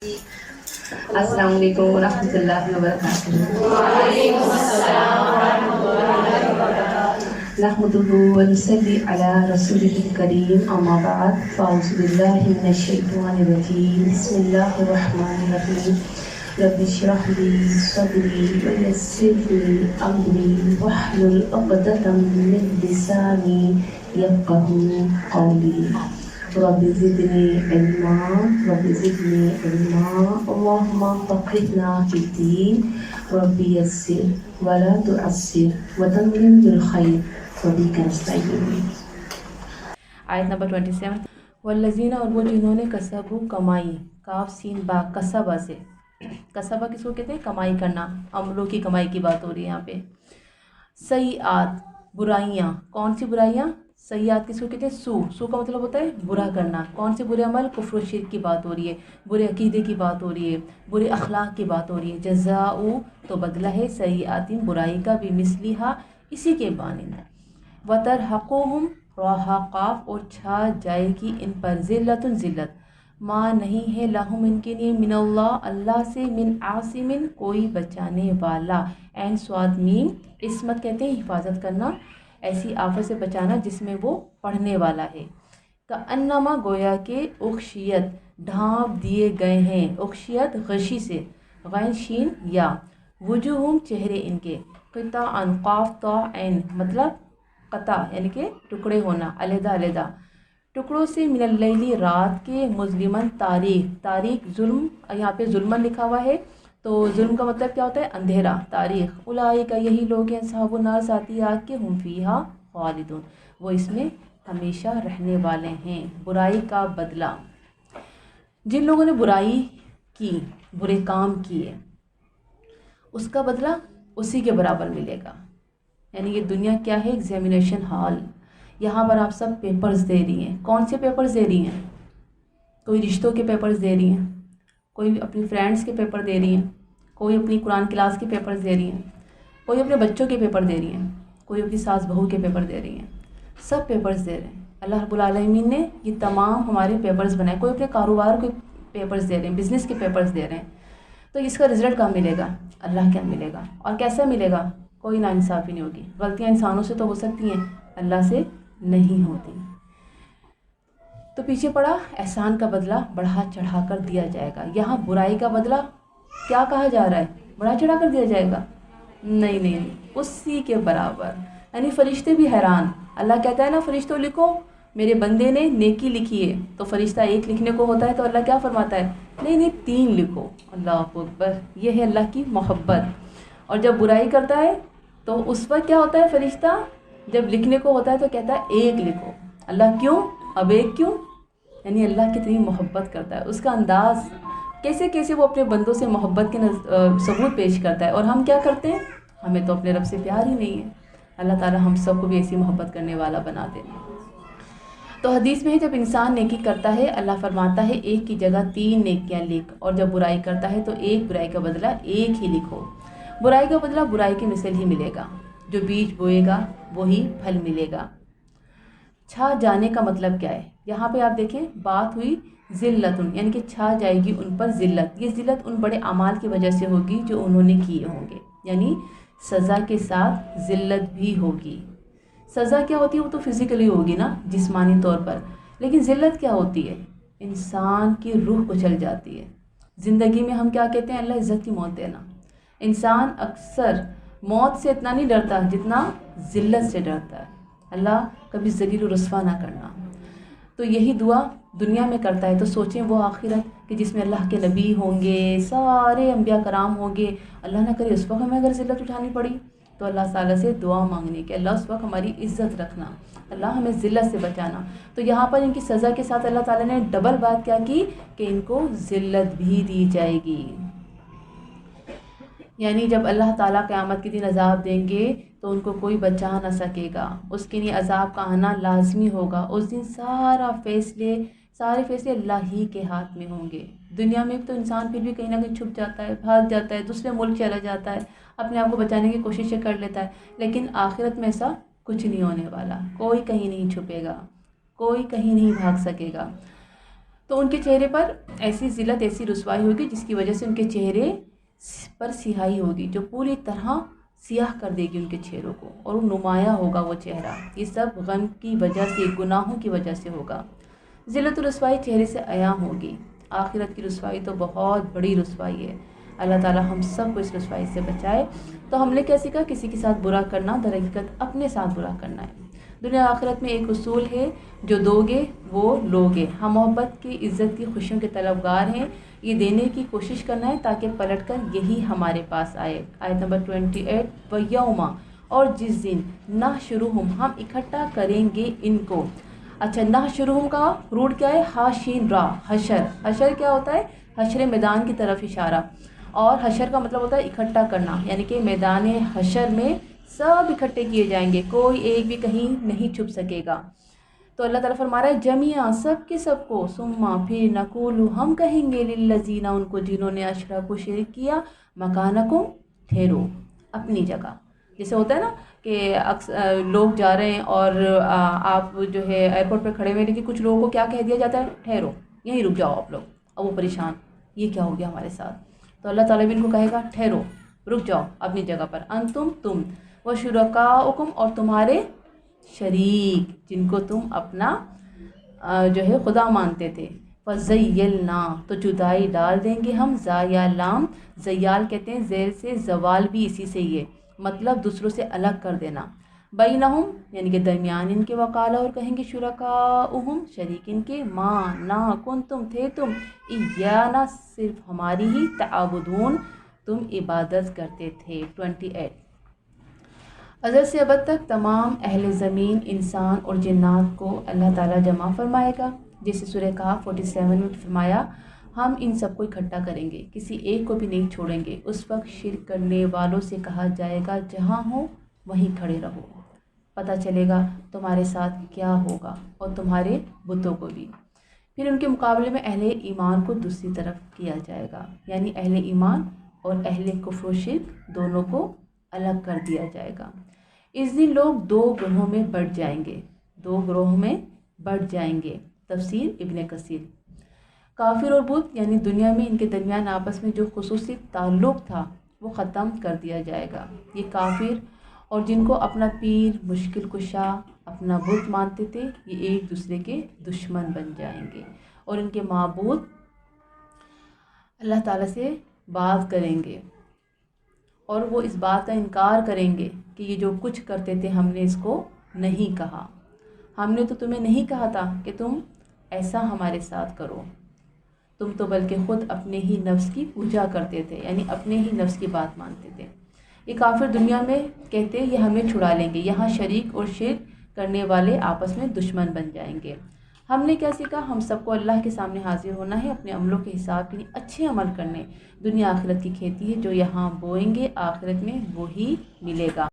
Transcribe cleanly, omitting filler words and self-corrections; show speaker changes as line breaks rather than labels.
السلام علیکم ورحمۃ اللہ وبرکاتہ۔
وعلیکم السلام ورحمۃ اللہ وبرکاتہ۔
نحمده ونصلي على رسوله الكريم أما بعد فأعوذ بالله من الشيطان الرجيم بسم الله الرحمن الرحيم رب اشرح لي صدري ويسر لي أمري واحلل عقدة من لساني يفقهوا قولي رب زدني علما رب زدني علما اللهم فقهنا في الدين رب يسر ولا تعسر وتمم بالخير وبك نستعين۔
آیت نمبر 27۔ والذین، اور وہ جنہوں نے کسبو کمائی، کاف سین با کسبہ سے، کسبہ کس کو کہتے ہیں؟ کمائی کرنا، عملوں کی کمائی کی بات ہو رہی ہے یہاں پہ۔ سیئات، برائیاں، کون سی برائیاں؟ سیئات کس کو کہتے ہیں؟ سو کا مطلب ہوتا ہے برا کرنا۔ کون سے برے عمل؟ کفر و شرک کی بات ہو رہی ہے، برے عقیدے کی بات ہو رہی ہے، برے اخلاق کی بات ہو رہی ہے۔ جزاء، تو بدلہ ہے، سیئات، برائی کا، بمثلھا، اسی کے مانند۔ وترہقہم، راہا قاف، اور چھا جائے گی ان پر، ذلت، ذلت، ما نہیں ہے، لہم، ان کے لیے، من اللہ، اللہ سے، من عاصم، کوئی بچانے والا۔ عین صاد میم، عصمت کہتے ہیں حفاظت کرنا، ایسی آفت سے بچانا جس میں وہ پڑھنے والا ہے۔ کأنما، گویا کہ، اغشیت، ڈھانپ دیے گئے ہیں، اغشیت غشی سے، غین شین یا، وجوہم، چہرے ان کے، قطعا، قاف تا عین، مطلب قطع یعنی کہ ٹکڑے ہونا، علیحدہ علیحدہ ٹکڑوں سے، من اللیل، رات کے، مظلمن، تاریک، تاریک ظلم، یہاں پہ ظلمن لکھا ہوا ہے تو ظلم کا مطلب کیا ہوتا ہے؟ اندھیرا، تاریخ۔ اولئک، یہی لوگ ہیں، اصحاب النار، ساتھی آگ کے، ہم فیہا خالدون، وہ اس میں ہمیشہ رہنے والے ہیں۔ برائی کا بدلہ، جن لوگوں نے برائی کی، برے کام کیے، اس کا بدلہ اسی کے برابر ملے گا۔ یعنی یہ دنیا کیا ہے؟ ایگزامینیشن ہال، یہاں پر آپ سب پیپرز دے رہی ہیں۔ کون سے پیپرز دے رہی ہیں؟ کوئی رشتوں کے پیپرز دے رہی ہیں، کوئی اپنی فرینڈز کے پیپر دے رہی ہیں، کوئی اپنی قرآن کلاس کے پیپرز دے رہی ہیں، کوئی اپنے بچوں کے پیپر دے رہی ہیں، کوئی اپنی ساس بہو کے پیپر دے رہی ہیں، سب پیپرز دے رہے ہیں۔ اللہ رب العالمین نے یہ تمام ہمارے پیپرز بنائے، کوئی اپنے کاروبار کے پیپرز دے رہے ہیں، بزنس کے پیپرز دے رہے ہیں، تو اس کا رزلٹ کہاں ملے گا؟ اللہ کے ملے گا۔ اور کیسا ملے گا؟ کوئی ناانصافی نہیں ہوگی۔ غلطیاں انسانوں سے تو ہو سکتی ہیں، اللہ سے نہیں ہوتی۔ تو پیچھے پڑا احسان کا بدلہ بڑھا چڑھا کر دیا جائے گا۔ یہاں برائی کا بدلہ کیا کہا جا رہا ہے؟ بڑھا چڑھا کر دیا جائے گا؟ نہیں نہیں نہیں، اسی کے برابر۔ یعنی فرشتے بھی حیران، اللہ کہتا ہے نا فرشتوں لکھو، میرے بندے نے نیکی لکھی ہے تو فرشتہ ایک لکھنے کو ہوتا ہے تو اللہ کیا فرماتا ہے؟ نہیں نہیں، 3 لکھو۔ اللہ اکبر، یہ ہے اللہ کی محبت۔ اور جب برائی کرتا ہے تو اس وقت کیا ہوتا ہے؟ فرشتہ جب لکھنے کو ہوتا ہے تو کہتا ہے 1 لکھو۔ اللہ کیوں؟ اب 1 کیوں؟ یعنی اللہ کتنی محبت کرتا ہے، اس کا انداز کیسے کیسے وہ اپنے بندوں سے محبت کے ثبوت پیش کرتا ہے، اور ہم کیا کرتے ہیں؟ ہمیں تو اپنے رب سے پیار ہی نہیں ہے۔ اللہ تعالی ہم سب کو بھی ایسی محبت کرنے والا بنا دے۔ تو حدیث میں ہے جب انسان نیکی کرتا ہے اللہ فرماتا ہے 1 کی جگہ 3 نیکیاں لکھ، اور جب برائی کرتا ہے تو 1 برائی کا بدلہ 1 ہی لکھو۔ برائی کا بدلہ برائی کی مثل ہی ملے گا، جو بیج بوئے گا وہی پھل ملے گا۔ چھا جانے کا مطلب کیا ہے؟ یہاں پہ آپ دیکھیں بات ہوئی ذلتن، یعنی کہ چھا جائے گی ان پر ذلت۔ یہ ذلت ان بڑے اعمال کی وجہ سے ہوگی جو انہوں نے کیے ہوں گے، یعنی سزا کے ساتھ ذلت بھی ہوگی۔ سزا کیا ہوتی ہے؟ وہ تو فزیکلی ہوگی نا، جسمانی طور پر، لیکن ذلت کیا ہوتی ہے؟ انسان کی روح کچل جاتی ہے۔ زندگی میں ہم کیا کہتے ہیں؟ اللہ عزت کی موت دینا۔ انسان اکثر موت سے اتنا نہیں ڈرتا جتنا ذلت سے ڈرتا ہے، اللہ کبھی ذلیل و رسوا نہ کرنا۔ تو یہی دعا دنیا میں کرتا ہے، تو سوچیں وہ آخرت کہ جس میں اللہ کے نبی ہوں گے، سارے انبیاء کرام ہوں گے، اللہ نہ کرے اس وقت ہمیں اگر ذلت اٹھانی پڑی تو اللہ تعالیٰ سے دعا مانگنے کہ اللہ اس وقت ہماری عزت رکھنا، اللہ ہمیں ذلت سے بچانا۔ تو یہاں پر ان کی سزا کے ساتھ اللہ تعالیٰ نے ڈبل بات کیا کی کہ ان کو ذلت بھی دی جائے گی۔ یعنی جب اللہ تعالیٰ قیامت کے دن عذاب دیں گے تو ان کو کوئی بچا نہ سکے گا، اس کے لیے عذاب کا آنا لازمی ہوگا۔ اس دن سارے فیصلے اللہ ہی کے ہاتھ میں ہوں گے۔ دنیا میں تو انسان پھر بھی کہیں نہ کہیں چھپ جاتا ہے، بھاگ جاتا ہے، دوسرے ملک چلا جاتا ہے، اپنے آپ کو بچانے کی کوششیں کر لیتا ہے، لیکن آخرت میں ایسا کچھ نہیں ہونے والا۔ کوئی کہیں نہیں چھپے گا، کوئی کہیں نہیں بھاگ سکے گا۔ تو ان کے چہرے پر ایسی ذلت، ایسی رسوائی ہوگی جس کی وجہ سے ان کے چہرے پر سیاہی ہوگی جو پوری طرح سیاہ کر دے گی ان کے چہروں کو، اور وہ نمایاں ہوگا وہ چہرہ۔ یہ سب غم کی وجہ سے، گناہوں کی وجہ سے ہوگا۔ ذلت و رسوائی چہرے سے عیاں ہوگی۔ آخرت کی رسوائی تو بہت بڑی رسوائی ہے، اللہ تعالی ہم سب کو اس رسوائی سے بچائے۔ تو ہم نے کیا سیکھا؟ کسی کے ساتھ برا کرنا در حقیقت اپنے ساتھ برا کرنا ہے۔ دنیا آخرت میں ایک اصول ہے، جو دو گے وہ لوگے۔ ہم محبت کی، عزت کی، خوشیوں کے طلبگار ہیں، یہ دینے کی کوشش کرنا ہے تاکہ پلٹ کر یہی ہمارے پاس آئے۔ آیت نمبر 28، وَيَوْمَ، اور جس دن، نحشرہم، ہم اکٹھا کریں گے ان کو۔ اچھا، نحشرہم کا روٹ کیا ہے؟ ہا شین را، حشر۔ حشر کیا ہوتا ہے؟ حشر میدان کی طرف اشارہ، اور حشر کا مطلب ہوتا ہے اکٹھا کرنا، یعنی کہ میدان حشر میں سب اکٹھے کیے جائیں گے، کوئی ایک بھی کہیں نہیں چھپ سکے گا۔ تو اللہ تعالیٰ فرما رہا ہے جمیعا، سب کے سب کو، ثم، پھر، نقول، ہم کہیں گے، للذین، ان کو جنہوں نے اشرکوا، شرک کیا، مکانکم، ٹھہرو، اپنی جگہ۔ جیسے ہوتا ہے نا کہ لوگ جا رہے ہیں اور آپ جو ہے ایئرپورٹ پہ کھڑے ہوئے، لیکن کچھ لوگوں کو کیا کہہ دیا جاتا ہے؟ ٹھہرو، یہیں رک جاؤ آپ لوگ۔ اب وہ پریشان، یہ کیا ہو گیا ہمارے ساتھ؟ تو اللہ تعالیٰ بھی ان کو کہے گا ٹھہرو، رک جاؤ اپنی جگہ پر، انتم، تم، وشرکاؤکم، اور تمہارے شریک جن کو تم اپنا جو ہے خدا مانتے تھے، فزیلنا، تو جدائی ڈال دیں گے ہم، زایا لام، زیال کہتے ہیں زیر سے، زوال بھی اسی سے ہی ہے، مطلب دوسروں سے الگ کر دینا، بینہم، یعنی کہ درمیان ان کے، وقالا، اور کہیں گے، شرکاؤہم، شریک ان کے، ما، نا، کنتم، تھے تم، ایانا، صرف ہماری ہی، تعبدون، تم عبادت کرتے تھے۔ 28، ازل سے ابد تک تمام اہل زمین، انسان اور جنات کو اللہ تعالیٰ جمع فرمائے گا، جیسے سورہ کہف 47 میں فرمایا، ہم ان سب کو اکٹھا کریں گے، کسی ایک کو بھی نہیں چھوڑیں گے۔ اس وقت شرک کرنے والوں سے کہا جائے گا جہاں ہو وہیں کھڑے رہو، پتہ چلے گا تمہارے ساتھ کیا ہوگا، اور تمہارے بتوں کو بھی۔ پھر ان کے مقابلے میں اہل ایمان کو دوسری طرف کیا جائے گا، یعنی اہل ایمان اور اہل کفر و شرک دونوں کو الگ کر دیا جائے گا۔ اس دن لوگ دو گروہوں میں بٹ جائیں گے، دو گروہوں میں بٹ جائیں گے۔ تفسیر ابن کثیر۔ کافر اور بت، یعنی دنیا میں ان کے درمیان آپس میں جو خصوصی تعلق تھا وہ ختم کر دیا جائے گا۔ یہ کافر اور جن کو اپنا پیر، مشکل کشا، اپنا بت مانتے تھے، یہ ایک دوسرے کے دشمن بن جائیں گے، اور ان کے معبود اللہ تعالیٰ سے بات کریں گے، اور وہ اس بات کا انکار کریں گے کہ یہ جو کچھ کرتے تھے ہم نے اس کو نہیں کہا، ہم نے تو تمہیں نہیں کہا تھا کہ تم ایسا ہمارے ساتھ کرو، تم تو بلکہ خود اپنے ہی نفس کی پوجا کرتے تھے، یعنی اپنے ہی نفس کی بات مانتے تھے۔ یہ کافر دنیا میں کہتے یہ ہمیں چھڑا لیں گے، یہاں شریک اور شرک کرنے والے آپس میں دشمن بن جائیں گے۔ ہم نے کیا سیکھا؟ ہم سب کو اللہ کے سامنے حاضر ہونا ہے، اپنے عملوں کے حساب کے لیے اچھے عمل کرنے۔ دنیا آخرت کی کھیتی ہے، جو یہاں بوئیں گے آخرت میں وہی ملے گا۔